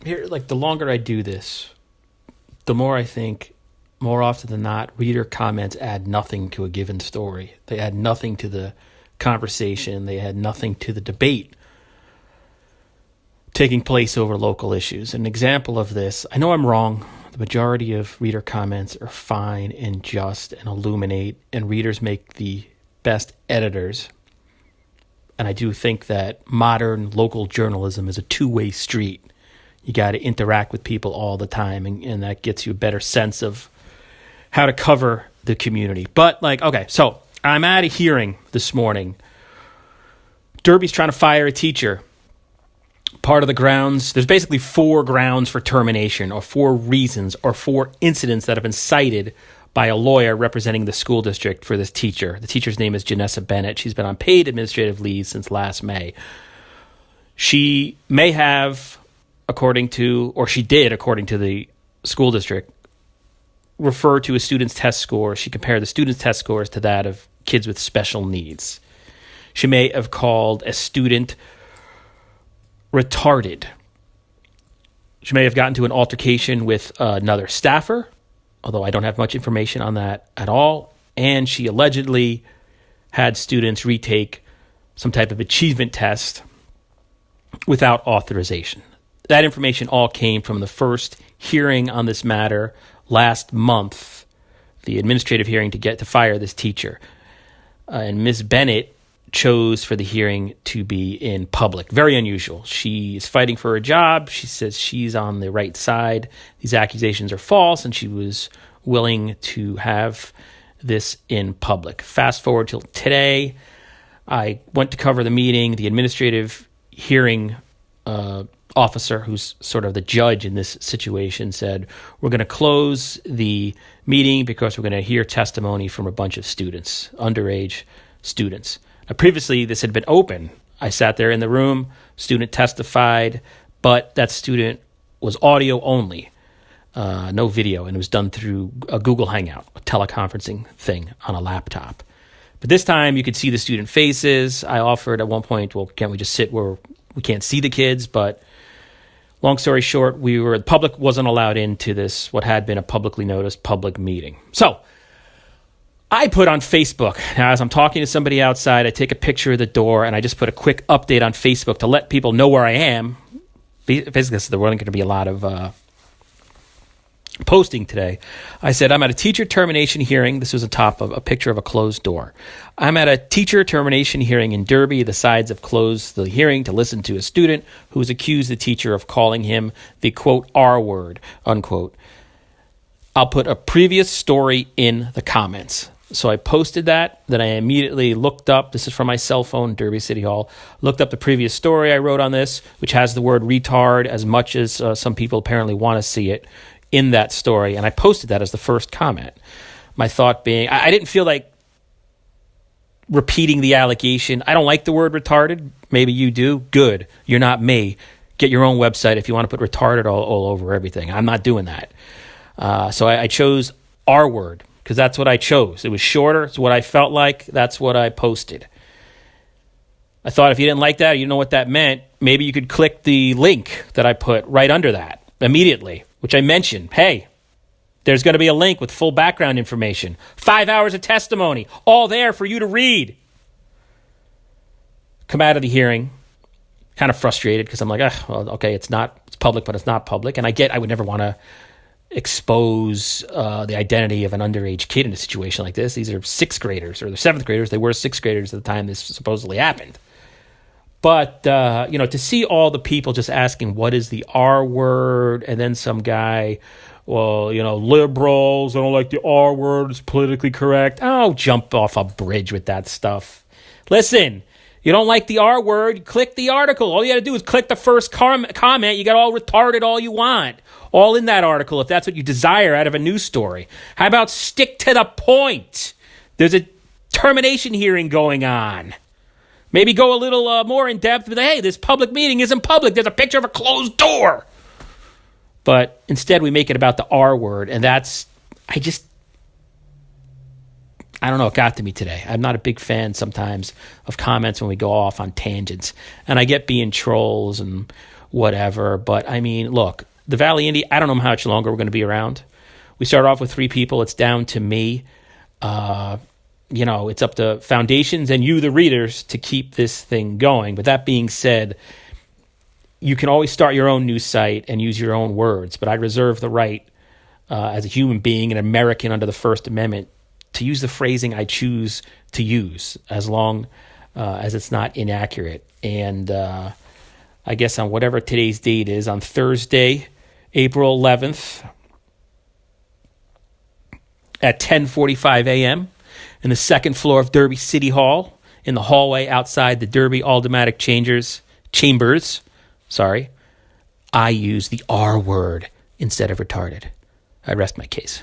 here, like the longer I do this, the more I think, more often than not, reader comments add nothing to a given story. They add nothing to the conversation. They add nothing to the debate taking place over local issues. An example of this, I know I'm wrong. The majority of reader comments are fine and just and illuminate, and readers make the best editors. And I do think that modern local journalism is a two-way street. You got to interact with people all the time, and that gets you a better sense of how to cover the community. But, okay, so I'm at a hearing this morning. Derby's trying to fire a teacher. Part of the grounds, there's basically 4 grounds for termination, or 4 reasons, or 4 incidents that have been cited by a lawyer representing the school district for this teacher. The teacher's name is Janessa Bennett. She's been on paid administrative leave since last May. She may have, according to the school district, refer to a student's test score. She compared the student's test scores to that of kids with special needs. She may have called a student retarded. She may have gotten to an altercation with another staffer, although I don't have much information on that at all. And she allegedly had students retake some type of achievement test without authorization. That information all came from the first hearing on this matter last month, the administrative hearing to fire this teacher. And Ms. Bennett chose for the hearing to be in public. Very unusual. She is fighting for her job. She says she's on the right side. These accusations are false, and she was willing to have this in public. Fast forward till today. I went to cover the meeting. The administrative hearing officer, who's sort of the judge in this situation, said, we're going to close the meeting because we're going to hear testimony from a bunch of students, underage students. Now, previously, this had been open. I sat there in the room, student testified, but that student was audio only, no video, and it was done through a Google Hangout, a teleconferencing thing on a laptop. But this time, you could see the student faces. I offered at one point, well, can't we just sit where we can't see the kids? But long story short, the public wasn't allowed into this, what had been a publicly noticed public meeting. So I put on Facebook, now as I'm talking to somebody outside, I take a picture of the door and I just put a quick update on Facebook to let people know where I am. Basically, there wasn't going to be a lot of posting today. I said, I'm at a teacher termination hearing. This was on top of a picture of a closed door. I'm at a teacher termination hearing in Derby. The sides have closed the hearing to listen to a student who has accused the teacher of calling him the, quote, R word, unquote. I'll put a previous story in the comments. So I posted that. Then I immediately looked up, this is from my cell phone, Derby City Hall, looked up the previous story I wrote on this, which has the word retard as much as some people apparently want to see it in that story. And I posted that as the first comment. My thought being, I didn't feel like repeating the allegation. I don't like the word retarded. Maybe you do. Good. You're not me. Get your own website if you want to put retarded all over everything. I'm not doing that. So I chose R word, because that's what I chose. It was shorter. It's what I felt like. That's what I posted. I thought if you didn't like that, you know what that meant, maybe you could click the link that I put right under that immediately, which I mentioned. Hey, there's going to be a link with full background information. 5 hours of testimony, all there for you to read. Come out of the hearing, kind of frustrated because I'm like, well, okay, it's public, but it's not public. And I would never want to expose the identity of an underage kid in a situation like this. These are 6th graders or the 7th graders. They were 6th graders at the time this supposedly happened. But, to see all the people just asking, what is the R word? And then some guy, well, liberals, I don't like the R word. It's politically correct. Oh, jump off a bridge with that stuff. Listen, you don't like the R word, click the article. All you got to do is click the first comment. You got all retarded all you want. All in that article, if that's what you desire out of a news story. How about stick to the point? There's a termination hearing going on. Maybe go a little more in depth with, hey, this public meeting isn't public. There's a picture of a closed door. But instead, we make it about the R word. And I don't know, it got to me today. I'm not a big fan sometimes of comments when we go off on tangents. And I get being trolls and whatever. But I mean, look, the Valley Indy, I don't know how much longer we're going to be around. We start off with 3 people. It's down to me. It's up to foundations and you, the readers, to keep this thing going. But that being said, you can always start your own news site and use your own words. But I reserve the right, as a human being, an American under the First Amendment, to use the phrasing I choose to use, as long as it's not inaccurate. And I guess on whatever today's date is, on Thursday, April 11th, at 10:45 a.m., in the second floor of Derby City Hall, in the hallway outside the Derby Aldermatic Chambers, I use the R word instead of retarded. I rest my case.